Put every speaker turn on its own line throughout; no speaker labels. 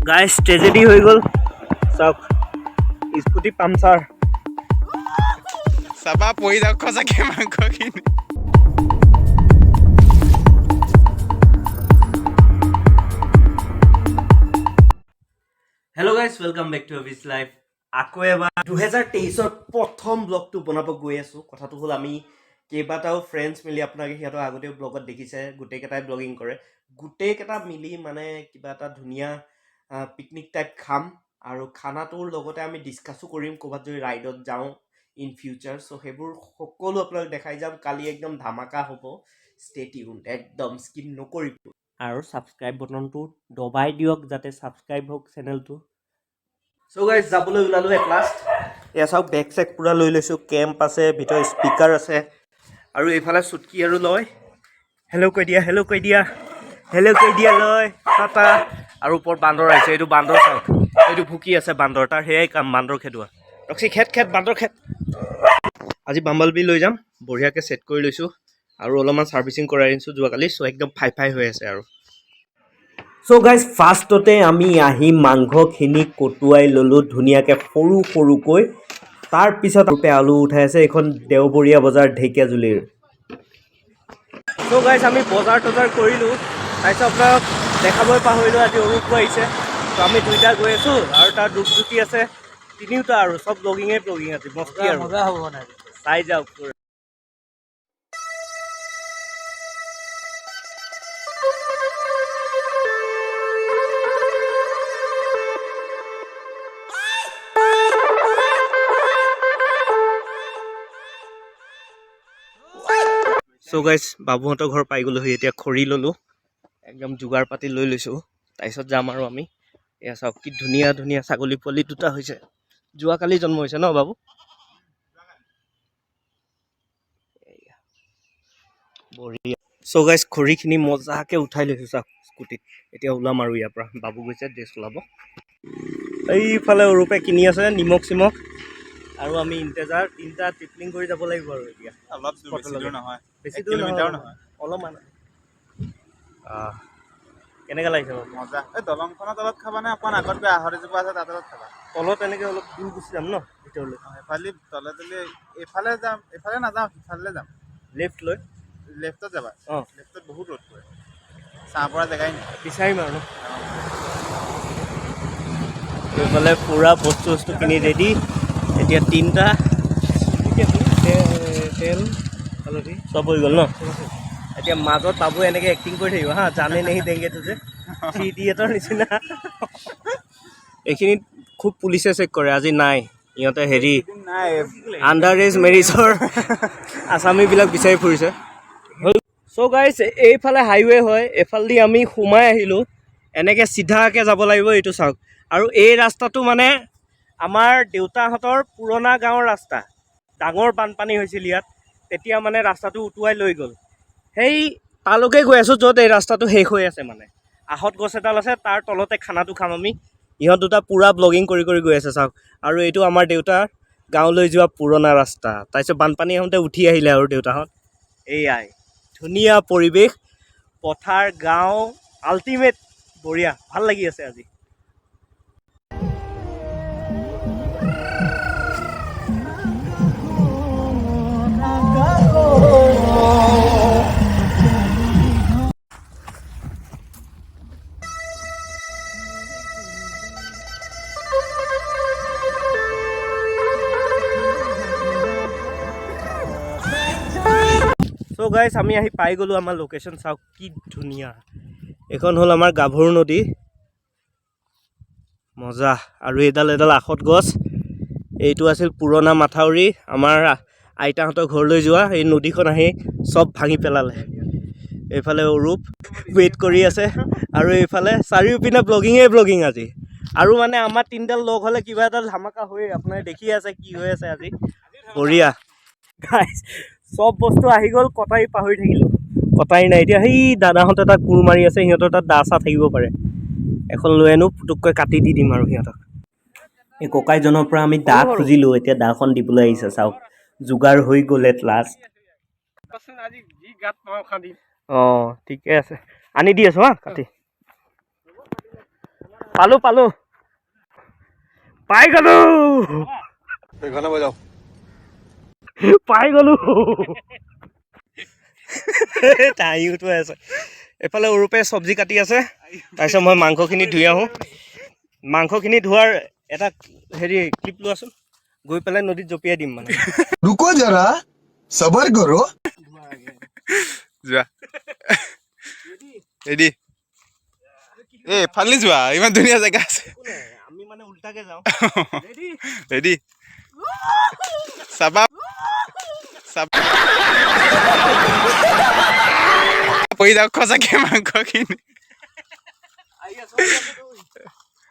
Guys tragedy হৈ গ'ল চাওক স্কুটি পামচাৰ
চাবা পৰি যাওক খজাকে মাংসখিনি
hello' guys welcome back to অভিচ লাইফ আকৌ এবাৰ 2023ৰ প্ৰথম ব্লগটো বনাব গৈ আছোঁ কথাটো হ'ল আমি কেইবাটাও ফ্ৰেণ্ডছ মিলি আপোনালোকে সিহঁতৰ আগতেও ব্লগত দেখিছে গোটেইকেইটাই ব্লগিং কৰে গোটেইকেইটা মিলি মানে কিবা এটা ধুনীয়া পিকনিক টাইপ খাম আৰু খানাটোৰ লগতে আমি ডিছকাছো কৰিম ক'ৰবাত যদি ৰাইডত যাওঁ ইন ফিউচাৰ চ' সেইবোৰ সকলো আপোনালোক দেখাই যাম কালি একদম ধামাকা হ'ব ষ্টে টিউনড একদম স্কিপ নকৰিব আৰু ছাবস্ক্ৰাইব বটনটো দবাই দিয়ক যাতে ছাবস্ক্ৰাইব হওক চেনেলটো চ' গাইজ যাবলৈ ওলালোঁ এট লাষ্ট এয়া চাওক বেগ চেগ পূৰা লৈ লৈছোঁ কেম্প আছে ভিতৰত স্পীকাৰ আছে আৰু এইফালে চুটকি আৰু লয় হেল্ল' কৈ দিয়া হেল্ল' কৈ দিয়া হেল্ল' কৈ দিয়া লয় টাটা আৰু ওপৰত বান্দৰ আহিছে এইটো বান্দৰ চাওক এইটো ভুকি আছে বান্দৰ তাৰ সেয়াই কাম বান্দৰ খেদোৱা ৰখি খেদ বান্দৰ খেদ আজি বাম্বলবি লৈ যাম বঢ়িয়াকৈ ছেট কৰি লৈছোঁ আৰু অলপমান ছাৰ্ভিচিং কৰাই আনিছোঁ যোৱাকালি চ' একদম ফাই হৈ আছে আৰু চ' গাইজ ফাৰ্ষ্টতে আমি আহি মাংসখিনি কটুৱাই ল'লোঁ ধুনীয়াকৈ সৰুকৈ তাৰপিছত আলু উঠাই আছে এইখন দেওবৰীয়া বজাৰ ঢেকীয়াজুলিৰ চ' গাইজ আমি বজাৰ তজাৰ কৰিলোঁ তাৰপিছত আপোনাক দেখাবই পাহৰিলোঁ আজি অৰূপ আহিছে ত' আমি দুইটা গৈ আছোঁ আৰু তাৰ দুটি আছে তিনিওটা আৰু চব ব্লগিং আজি মস্তি আৰু মজা হ'ব মানে চাই যাওক চ' গাইজ বাবুহঁতৰ ঘৰ পাই গ'লোহি এতিয়া খৰি ল'লোঁ একদম যোগাৰ পাতি লৈ লৈছোঁ তাৰপিছত যাম আৰু আমি এয়া চাওক কি ধুনীয়া ধুনীয়া ছাগলী পোৱালি দুটা হৈছে যোৱাকালি জন্ম হৈছে ন বাবু বঢ়িয়া চ' গাইজ খৰিখিনি মজাকৈ উঠাই লৈছোঁ চাওক স্কুটিত এতিয়া ওলাম আৰু ইয়াৰ পৰা বাবু গৈছে ড্ৰেছ ওলাব এইফালে অৰূপে কিনি আছে নিমখ চিমখ আৰু আমি ইণ্টেজাৰ তিনিটা ট্ৰিপলিং কৰি যাব লাগিব আৰু এতিয়া
অলপ বেছি দূৰ নহয়
বেছি দূৰ নহয় অলপমান কেনেকৈ লাগিছে বাৰু
মজা এই দলংখনৰ তলত খাবা নে অকণ আগত গৈ আহৰিজোপা আছে তাৰ তলত খাবা
তলত এনেকৈ অলপ দূৰ গুচি যাম ন ভিতৰলৈ
সেইফালে তলে তলে এইফালে যাম এইফালে নাযাওঁ সিফালে যাম
লেফ্ট লৈ
লেফ্টত যাবা
অঁ
লেফ্টত বহুত ৰ'দ পৰে চাহ পৰা জেগাই নাই
বিচাৰিম আৰু ন এইফালে পূৰা বস্তু কিনি ৰেডি এতিয়া তিনিটা তেল হালধি চব হৈ গ'ল ন এতিয়া মাজত বাবু এনেকৈ এক্টিং কৰি থাকিব হা জানে নেহি দেংগে তো যে 3 ইডিয়টৰ নিচিনা এইখিনিত খুব পুলিচে চেক কৰে আজি নাই ইহঁতে হেৰি
নাই
আণ্ডাৰ এজ মেৰিজৰ আছামীবিলাক বিচাৰি ফুৰিছে চ' গাইজ এইফালে হাইৱে হয় এইফালেদি আমি সোমাই আহিলোঁ এনেকৈ চিধাকৈ যাব লাগিব এইটো চাওক আৰু এই ৰাস্তাটো মানে আমাৰ দেউতাহঁতৰ পুৰণা গাঁৱৰ ৰাস্তা ডাঙৰ বানপানী হৈছিল ইয়াত তেতিয়া মানে ৰাস্তাটো উটুৱাই লৈ গ'ল সেই তালৈকে গৈ আছোঁ য'ত এই ৰাস্তাটো শেষ হৈ আছে মানে আহঁত গছ এডাল আছে তাৰ তলতে খানাটো খাম আমি ইহঁত দুটা পূৰা ব্লগিং কৰি গৈ আছে চাওক আৰু এইটো আমাৰ দেউতাৰ গাঁৱলৈ যোৱা পুৰণা ৰাস্তা তাৰপিছত বানপানী আহোঁতে উঠি আহিলে আৰু দেউতাহঁত এইয়াই ধুনীয়া পৰিৱেশ পথাৰ গাঁও আল্টিমেট বঢ়িয়া ভাল লাগি আছে আজি চ' গাইজ আমি আহি পাই গ'লোঁ আমাৰ লোকেশ্যন চাওক কি ধুনীয়া এইখন হ'ল আমাৰ গাভৰু নদী মজা আৰু এডাল আখত গছ এইটো আছিল পুৰণা মাথাউৰি আমাৰ আইতাহঁতৰ ঘৰলৈ যোৱা এই নদীখন আহি চব ভাঙি পেলালে এইফালে অৰূপ ৱেইট কৰি আছে আৰু এইফালে চাৰিওপিনে ব্লগিং আজি আৰু মানে আমাৰ তিনিডাল লগ হ'লে কিবা এডাল ধামাকা হয়েই আপোনালোকে দেখি আছে কি হৈ আছে আজি বঢ়িয়া গাইজ চব বস্তু আহি গ'ল কটাৰী পাহৰি থাকিলোঁ কটাৰী নাই এতিয়া সেই দাদাহঁতে তাত কোৰ মাৰি আছে সিহঁতৰ তাত দা চা থাকিব পাৰে এখন লৈ আনো পুটুককৈ কাটি দি দিম আৰু সিহঁতক এই ককাইজনৰ পৰা আমি দা খুজিলোঁ এতিয়া দাখন দিবলৈ আহিছে চাওক যোগাৰ হৈ গ'ল এট লাষ্ট অঁ ঠিকে আছে আনি দি আছোঁ হা কাটি পালো পালো পাই গলো
এইখনে বজাও
পাই গলো তাইওতো আছে এফালে অৰূপে চব্জি কাটি আছে তাৰপিছত মই মাংসখিনি ধুই আহোঁ মাংসখিনি ধোৱাৰ এটা হেৰি ক্লিপ লোৱাচোন গৈ পেলাই নদীত জঁপিয়াই দিম মানে
रुको जरा सबर करो
যোৱা ৰেডি এফালে যোৱা ইমান ধুনীয়া জেগা আছে
আমি মানে উল্টাকে যাওঁ
ৰেডি চাবা পৰি যাওক সঁচাকে মাংসখিনি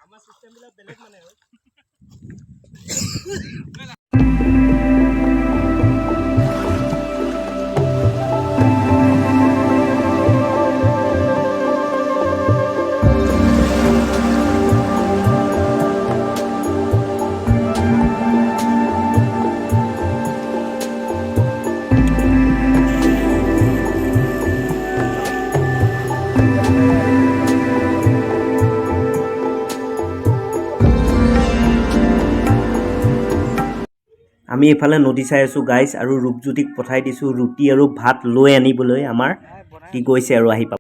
আমাৰ চিষ্টেমবিলাক বেলেগ মানে আৰু আমি এইফালে নদী চাই আছোঁ গাইজ আৰু ৰূপজ্যোতিক পঠাই দিছোঁ ৰুটি আৰু ভাত লৈ আনিবলৈ আমাৰ কি গৈছে আৰু আহি পাব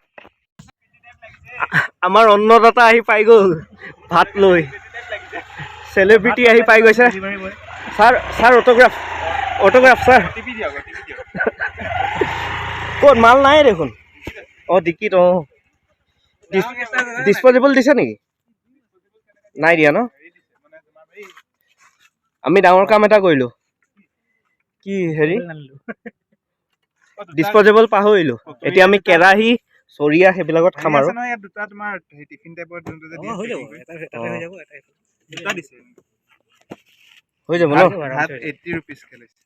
আমাৰ অন্নদাতা আহি পাই গ'ল ভাত লৈ চেলিব্ৰিটি আহি পাই গৈছে ছাৰ ছাৰ অট'গ্ৰাফ ছাৰ ক'ত মাল নাই দেখোন অঁ ডিকিত অঁ ডিছপ'জেবল দিছে নেকি নাই দিয়া ন আমি ডাঙৰ কাম এটা কৰিলোঁ কি হেৰি ডিছপ'জেবল পাহৰিলোঁ এতিয়া আমি কেৰাহী চৰিয়া সেইবিলাকত খাম আৰু
দুটা তোমাৰ টিফিন টাইপৰ যোনটো যে
হৈ যাব ন
ভাত 80 rupees কে লৈছে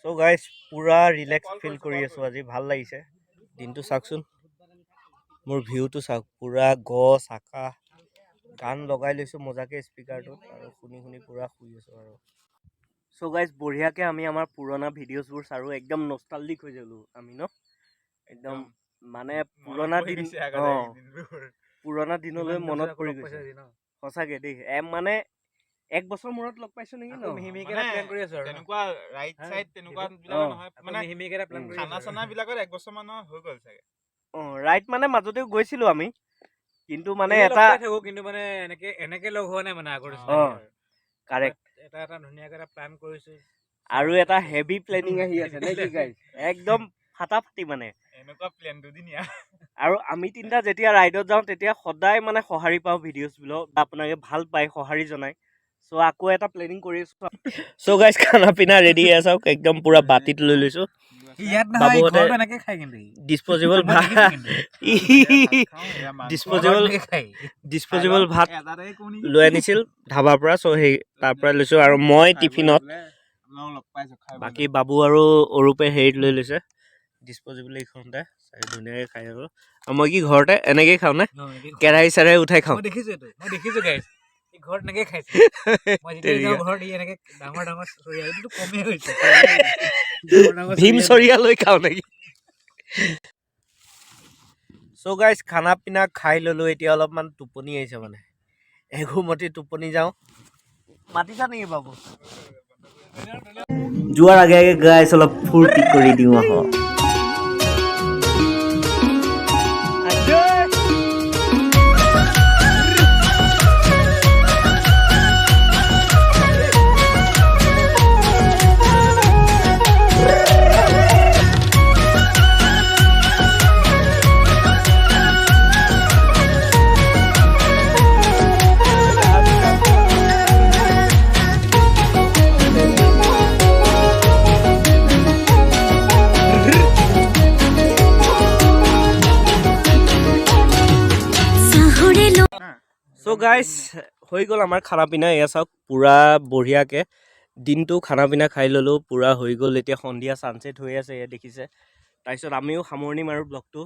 চ' গাইজ পূৰা ৰিলেক্স ফিল কৰি আছোঁ আজি ভাল লাগিছে দিনটো চাওকচোন মোৰ ভিউটো চাওক পূৰা গছ আকাশ গান লগাই লৈছোঁ মজাকৈ স্পীকাৰটোত আৰু শুনি শুনি পূৰা শুই আছোঁ আৰু চ' গাইজ বঢ়িয়াকৈ আমি আমাৰ পুৰণা ভিডিঅ'ছবোৰ চালোঁ একদম নষ্টালজিক হৈ গ'লোঁ আমি ন একদম মানে পুৰণা দিন অঁ পুৰণা দিনলৈ মনত পৰি গৈছে সঁচাকৈ দেই মানে এক বছৰ মূৰত লগ পাইছোঁ নেকি ন
তেনেকুৱা ৰাইট সাইড তেনেকুৱা বিলাক নহয় মানে খানা চানা বিলাকত এক বছৰ মানৰ হৈ গ'ল চাগে
অঁ ৰাইট মানে মাজতেও গৈছিলোঁ আমি কিন্তু মানে এটা
কিন্তু মানে এনেকে লগ হোৱা নাই মানে আগৰ
অঁ কাৰেক্ট
এটা ধুনীয়াকৈ এটা প্লান কৰিছো
আৰু এটা হেভি প্লেনিং আহি আছে নে কি গাইজ একদম ফাটাফাটি মানে
এনেকুৱা প্লেন দুদিনীয়া
আৰু আমি তিনিটা যেতিয়া ৰাইডত যাওঁ তেতিয়া সদায় মানে সঁহাৰি পাওঁ ভিডিঅ'ছবিলাক আপোনালোকে ভাল পায় সঁহাৰি জনায় চ' আকৌ এটা প্লেনিং কৰি আছোঁ চ' গাইজ খানা পিনা ৰেডি আছে চাওক একদম পুৰা বাতিত লৈ লৈছোঁ বাবুহঁতে ডিছপ'জেবল ভাত ডিছপ'জেবল ভাত লৈ আনিছিল ধাবাৰ পৰা চ' সেই তাৰ পৰা লৈছোঁ আৰু মই টিফিনত বাকী বাবু আৰু অৰূপে হেৰিত লৈ লৈছে ডিছপ'জেবল এইখনতে ধুনীয়াকৈ খাই আৰু মই কি ঘৰতে এনেকেই খাওঁ নে কেৰাহী চেৰাহী উঠাই খাওঁ
দেখিছো গাইছ ঘৰত এনেকে খাইছে মই যেতিয়া যাওঁ ঘৰত এনেকে ডাঙৰ চৰিয়া এইটো কমেই হৈছে
ভীম চৰিয়া লৈ খাওঁ নেকি চ' গাইজ খানা পিনা খাই ল'লোঁ এতিয়া অলপমান টোপনি আহিছে মানে এঘুমতি টোপনি যাওঁ মাতিছা নেকি বাবু যোৱাৰ আগে আগে গাইজ অলপ ফূৰ্তি কৰি দিওঁ আহক চ' গাইজ হৈ গ'ল আমাৰ খানা পিনা এয়া চাওক পূৰা বঢ়িয়াকৈ দিনটো খানা পিনা খাই ল'লোঁ পূৰা হৈ গ'ল এতিয়া সন্ধিয়া ছানছেট হৈ আছে এয়া দেখিছে তাৰপিছত আমিও সামৰণি মাৰোঁ ব্লগটো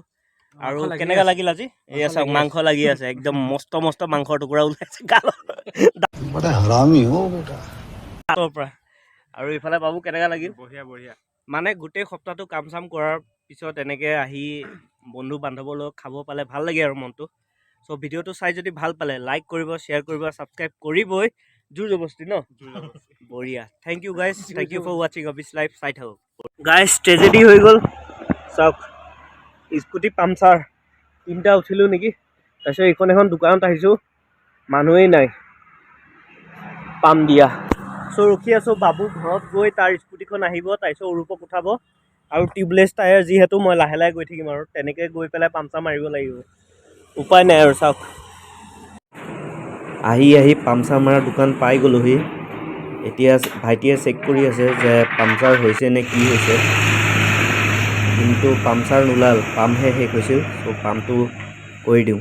আৰু কেনেকুৱা লাগিল আজি এয়া চাওক মাংস লাগি আছে একদম মস্ত মস্ত মাংসৰ টুকুৰা ওলাইছে গালৰ পৰা আৰু ইফালে বাবু কেনেকুৱা লাগিল
বঢ়িয়া
মানে গোটেই সপ্তাহটো কাম চাম কৰাৰ পিছত এনেকৈ আহি বন্ধু বান্ধৱৰ লগত খাব পালে ভাল লাগে আৰু মনটো চ' ভিডিঅ'টো চাই যদি ভাল পালে লাইক কৰিব, শ্বেয়াৰ কৰিব, ছাবস্ক্ৰাইব কৰিবই। জোৰ জবস্তি ন? বঢ়িয়া। Thank you guys, thank you for ৱাচিং অফিচ লাইফ। চাই থাকক গাইজ। ট্ৰেজেডি হৈ গ'ল চাওক, স্কুটি পামচাৰ। 3টা উঠিলোঁ নেকি, তাৰপিছত এইখন এখন দোকানত আহিছোঁ, মানুহেই নাই পাম দিয়া। চ' ৰখি আছোঁ বাবু ঘৰত গৈ তাৰ স্কুটিখন আহিব, তাৰপিছত অৰূপক উঠাব আৰু টিউবলেছ টায়াৰ যিহেতু মই লাহে লাহে গৈ থাকিম আৰু তেনেকৈ গৈ পেলাই পামচাৰ মাৰিব লাগিব। উপায় নাই আৰু চাওক। আহি পামচাৰ মৰা দোকান পাই গ'লোহি। এতিয়া ভাইটিয়ে চেক কৰি আছে যে পামচাৰ হৈছে নে কি হৈছে, কিন্তু পামচাৰ নোলাল, পামহে শেষ হৈছিল। চ' পামটো কৰি দিওঁ।